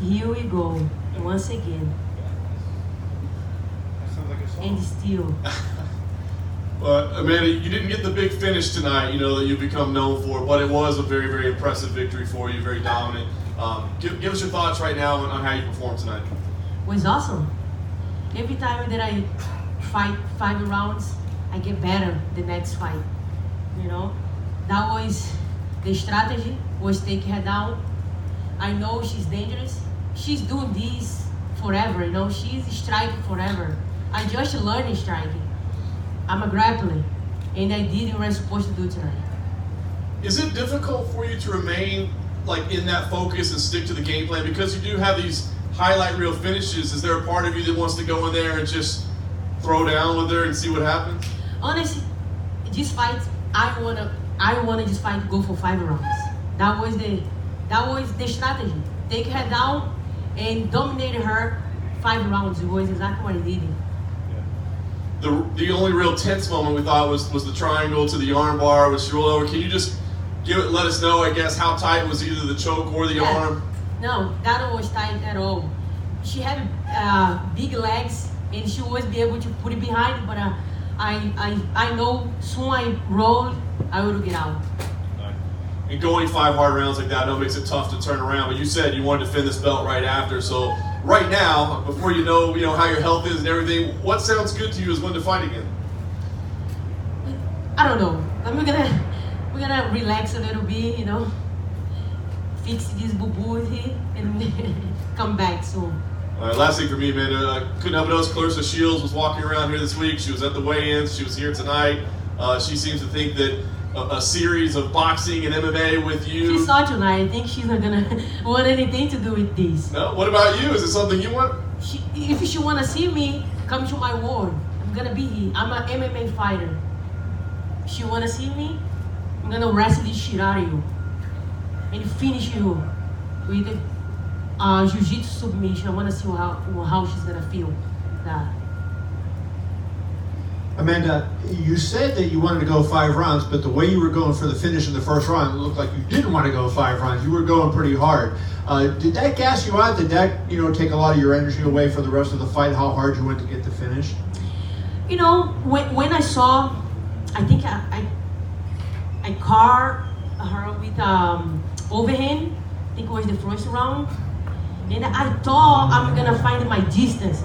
Here we go, once again. That sounds like a song. And still. Well, Amanda, you didn't get the big finish tonight, that you've become known for, but it was a very, very impressive victory for you, very dominant. Give us your thoughts right now on how you performed tonight. It was awesome. Every time that I fight 5 rounds, I get better the next fight. That was the strategy, was take her down. I know she's dangerous. She's doing this forever, she's striking forever. I just learned striking. I'm a grappler, and I did what I was supposed to do tonight. Is it difficult for you to remain in that focus and stick to the game plan? Because you do have these highlight reel finishes. Is there a part of you that wants to go in there and just throw down with her and see what happens? Honestly, this fight, I wanna just fight, go for 5 rounds. That was the strategy. Take her down and dominate her 5 rounds. It was exactly what I did. The only real tense moment we thought was the triangle to the arm bar with rolled over. Can you just let us know, I guess, how tight was either the choke or the arm? No, that was tight at all. She had big legs, and she always be able to put it behind, but I know soon I roll, I will get out. And going 5 hard rounds like that, I know it makes it tough to turn around, but you said you wanted to defend this belt right after, so right now, before you know how your health is and everything, what sounds good to you is when to fight again? I don't know. We're gonna relax a little bit, fix these boo-boos here, and come back soon. All right, last thing for me, man. Couldn't help but notice Clarissa Shields was walking around here this week. She was at the weigh-ins. She was here tonight. She seems to think that a series of boxing and MMA with you. She saw tonight. I think she's not gonna want anything to do with this. No? What about you? Is it something you want? If she wanna see me, come to my ward. I'm gonna be here. I'm an MMA fighter. She wanna see me? I'm gonna wrestle the shit out of you and finish you with jiu-jitsu submission. I wanna see how she's gonna feel that. Amanda, you said that you wanted to go 5 rounds, but the way you were going for the finish in the first round, it looked like you didn't want to go 5 rounds. You were going pretty hard. Did that gas you out? Did that, take a lot of your energy away for the rest of the fight? How hard you went to get the finish? When I saw, I think I caught her with overhand. I think it was the first round, and I thought I'm gonna find my distance,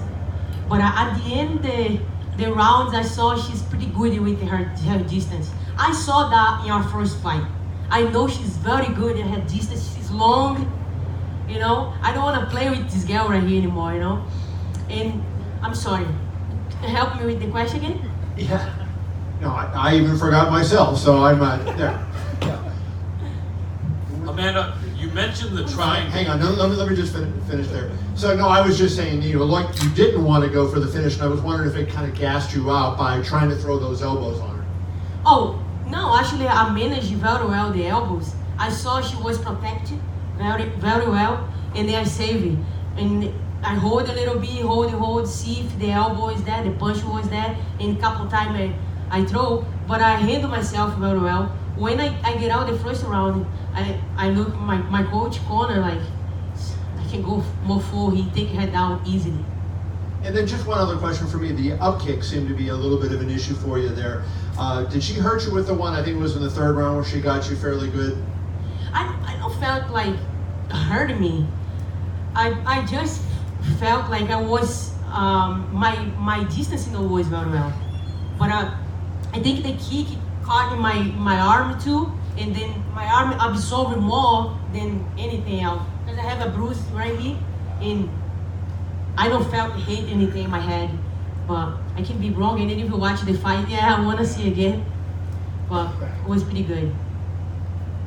but at the end, the rounds I saw she's pretty good with her distance. I saw that in our first fight. I know she's very good at her distance. She's long, I don't want to play with this girl right here anymore, And I'm sorry. Help me with the question again? Yeah. No, I even forgot myself, so I'm there. Yeah. Amanda, you mentioned the triangle. Hang on, let me just finish there. So no, I was just saying, you didn't want to go for the finish, and I was wondering if it kind of gassed you out by trying to throw those elbows on her. Oh, no, actually I managed very well the elbows. I saw she was protected very, very well, and then I saved it. And I hold a little bit, hold, see if the elbow is there, the punch was there, and a couple times I throw, but I handle myself very well. When I get out the first round, I look my coach corner like, I can go more full, he take her down easily. And then just one other question for me. The up kick seemed to be a little bit of an issue for you there. Did she hurt you with the one, I think it was in the 3rd round, where she got you fairly good? I don't felt like hurting me. I just felt like I was, my distance was very well. But I think the kick caught in my arm too, and then my arm absorbed more than anything else. Because I have a bruise right here, and I don't hate anything in my head, but I can be wrong. And then if you watch the fight, I want to see again, but it was pretty good.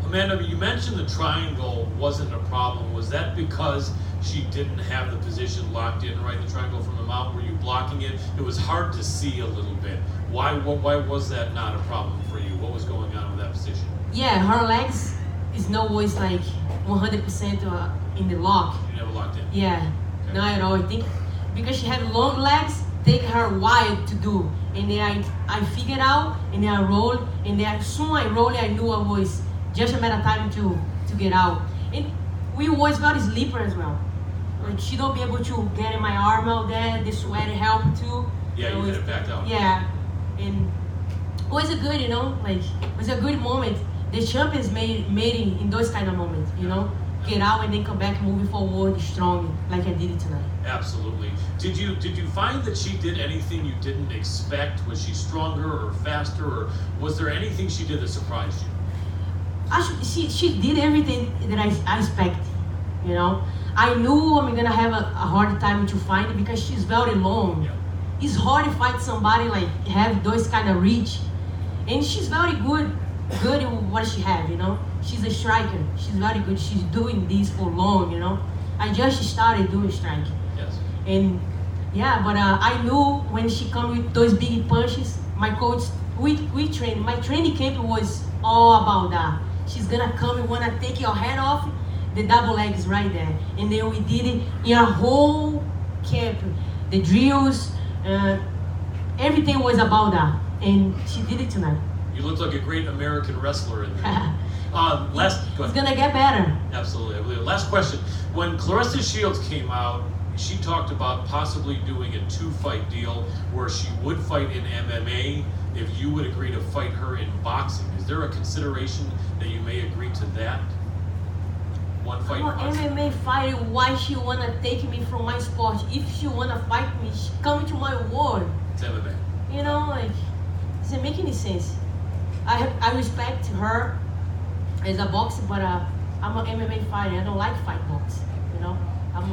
Amanda, you mentioned the triangle wasn't a problem. Was that because she didn't have the position locked in right, the triangle from the mount? Were you blocking it? It was hard to see a little bit. Why was that not a problem for you? What was going on with that position? Yeah, her legs is not always like 100% in the lock. You never locked in? Yeah, okay. Not at all. I think because she had long legs, take her wide to do. And then I figured out, and then I rolled, and then as soon as I rolled, I knew I was just a matter of time to get out. And we was very sleeper as well. Like she don't be able to get in my arm out there. The sweat help too. Yeah, you hit it back down. Yeah, and it was a good, like it was a good moment. The champions made it in those kind of moments, get out and then come back moving forward strong like I did it tonight. Absolutely. Did you find that she did anything you didn't expect? Was she stronger or faster, or was there anything she did that surprised you? Actually, she did everything that I expected, I knew I'm gonna have a hard time to find it because she's very long. Yeah. It's hard to find somebody like have those kind of reach, and she's very good in what she have. She's a striker. She's very good. She's doing this for long. I just started doing striking. Yes. And yeah, but I knew when she come with those big punches, my coach, we trained. My training camp was all about that. She's gonna come and wanna take your head off. The double leg is right there, and then we did it in a whole camp. The drills, everything was about that, and she did it tonight. You look like a great American wrestler in there. Go It's ahead. gonna get better. Absolutely. I believe it. Last question. When Clarissa Shields came out, she talked about possibly doing a 2-fight deal where she would fight in MMA if you would agree to fight her in boxing. Is there a consideration that you may agree to that? One fight in I'm an boxing? MMA fighter. Why she wanna take me from my sport? If she wanna fight me, she come to my world. It's MMA. Like, doesn't make any sense. I respect her as a boxer, but I'm an MMA fighter. I don't like fight box.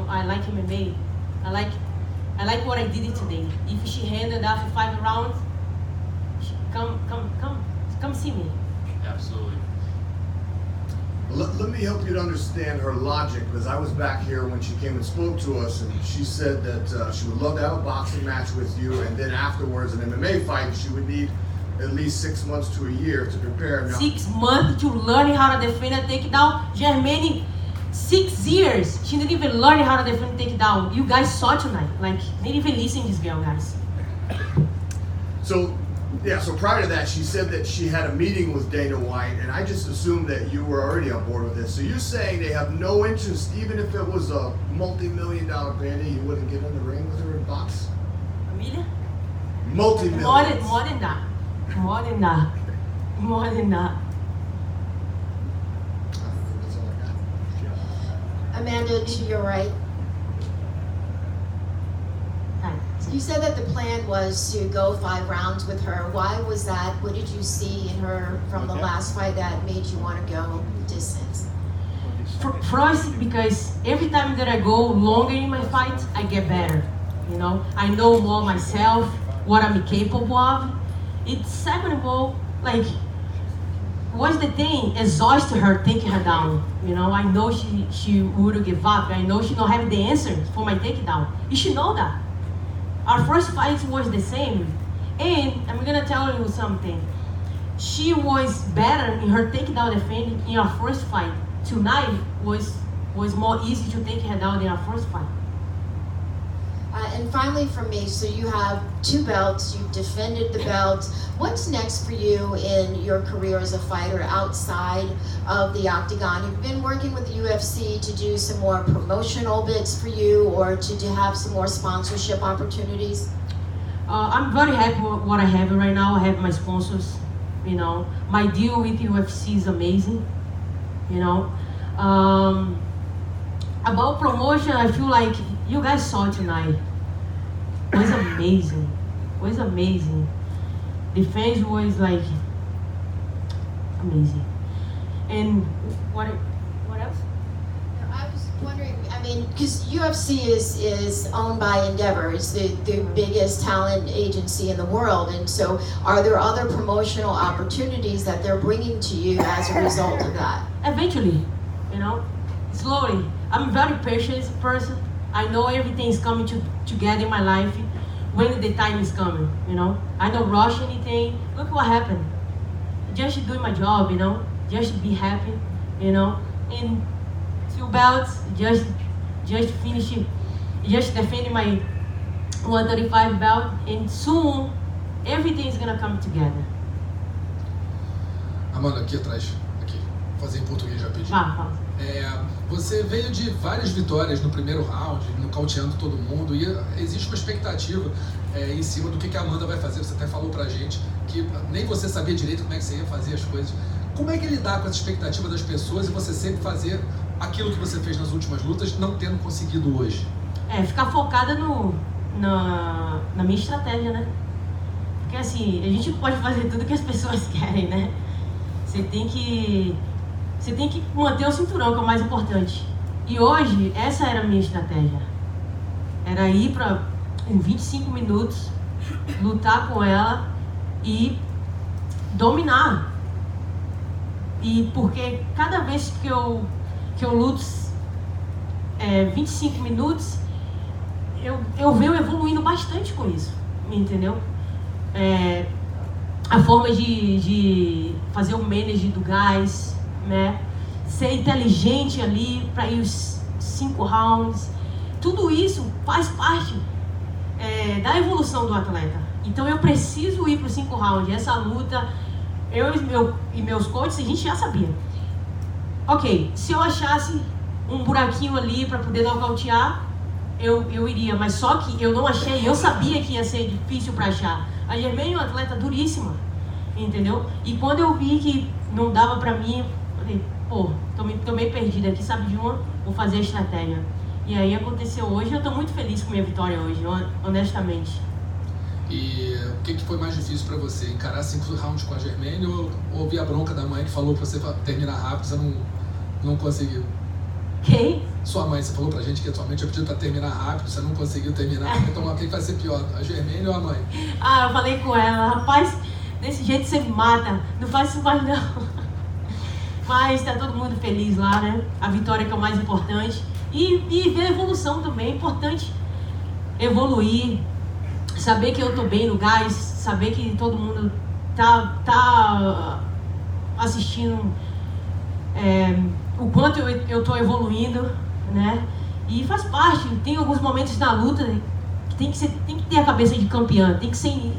I like MMA. I like what I did it today. If she handed after 5 rounds, come see me. Absolutely. Let me help you to understand her logic, because I was back here when she came and spoke to us, and she said that she would love to have a boxing match with you, and then afterwards an MMA fight. She would need at least 6 months to a year to prepare. Now, 6 months to learn how to defend a takedown. Germaine, 6 years. She didn't even learn how to defend a takedown. You guys saw tonight. Like, didn't even listen to this girl, guys. so prior to that, she said that she had a meeting with Dana White, and I just assumed that you were already on board with this. So you're saying they have no interest, even if it was a multi-million-dollar payday, you wouldn't get in the ring with her and box? $1 million? Multi-million. More than that. More than that. More than that. That's all I got. Amanda, to your right. You said that the plan was to go 5 rounds with her. Why was that? What did you see in her from the last fight that made you want to go distance? First, because every time that I go longer in my fights, I get better. I know more myself, what I'm capable of. It's second of all, like, what's the thing? Exhaust her, taking her down. I know she would give up. I know she don't have the answer for my takedown. You should know that. Our first fight was the same. And I'm gonna tell you something. She was better in her takedown defending in our first fight. Tonight was more easy to take her down than our first fight. And finally for me, so you have 2 belts, you've defended the belts. What's next for you in your career as a fighter outside of the octagon? You've been working with the UFC to do some more promotional bits for you, or to have some more sponsorship opportunities? I'm very happy with what I have right now. I have my sponsors, My deal with UFC is amazing, About promotion, I feel like you guys saw tonight. It was amazing. It was amazing. The fans was like amazing. And what else? I was wondering, because UFC is owned by Endeavor. It's the biggest talent agency in the world. And so are there other promotional opportunities that they're bringing to you as a result of that? Eventually, slowly. I'm a very patient person. I know everything is coming together in my life when the time is coming, I don't rush anything. Look what happened. Just doing my job, Just be happy, And 2 belts, just finish it. Just defending my 135 belt, and soon everything is gonna come together. Amanda, aqui atrás. Aqui. fazer em português rapidinho. Vá. Você veio de várias vitórias no primeiro round, nocauteando todo mundo, e existe uma expectativa em cima do que a Amanda vai fazer. Você até falou pra gente que nem você sabia direito como é que você ia fazer as coisas. Como é que lidar com essa expectativa das pessoas e você sempre fazer aquilo que você fez nas últimas lutas, não tendo conseguido hoje? Ficar focada na minha estratégia, né? Porque assim, a gente não pode fazer tudo que as pessoas querem, né? Você tem que manter o cinturão, que é o mais importante. E hoje, essa era a minha estratégia. Era ir em 25 minutos, lutar com ela e dominar. E porque cada vez que eu luto 25 minutos, eu venho evoluindo bastante com isso, entendeu? A forma de fazer o manage do gás, né? Ser inteligente ali para ir os 5 rounds, tudo isso faz parte da evolução do atleta. Então eu preciso ir para os 5 rounds. Essa luta, eu e meus coaches, a gente já sabia. Ok, se eu achasse um buraquinho ali para poder nocautear, eu iria, mas só que eu não achei, eu sabia que ia ser difícil para achar. A Germaine é uma atleta duríssima, entendeu? E quando eu vi que não dava para mim, falei, pô, tô meio perdida aqui, sabe de uma? Vou fazer a estratégia. E aí aconteceu hoje, eu tô muito feliz com a minha vitória hoje, honestamente. E o que foi mais difícil pra você? Encarar 5 rounds com a Germaine ou ouvir a bronca da mãe que falou pra você terminar rápido, você não conseguiu? Quem? Sua mãe, você falou pra gente que a sua mãe tinha pedido pra terminar rápido, você não conseguiu terminar. Então quem vai ser pior, a Germaine ou a mãe? Eu falei com ela, rapaz, desse jeito você me mata, não faz isso mais não. Mas tá todo mundo feliz lá, né? A vitória que é o mais importante. E ver a evolução também, é importante evoluir, saber que eu tô bem no gás, saber que todo mundo tá assistindo o quanto eu tô evoluindo, né? E faz parte, tem alguns momentos na luta que tem que ter a cabeça de campeã, tem que ser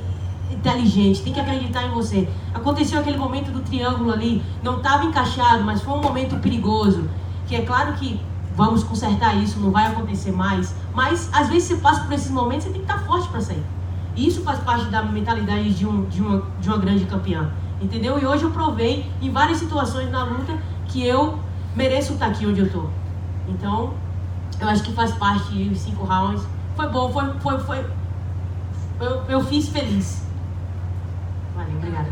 inteligente, tem que acreditar em você. Aconteceu aquele momento do triângulo ali, não estava encaixado, mas foi um momento perigoso, que é claro que vamos consertar isso, não vai acontecer mais, mas às vezes você passa por esses momentos, você tem que estar forte para sair. E isso faz parte da mentalidade de uma grande campeã, entendeu? E hoje eu provei em várias situações na luta que eu mereço estar aqui onde eu tô. Então, eu acho que faz parte dos 5 rounds. Foi bom, eu fiz feliz. Valeu, obrigada.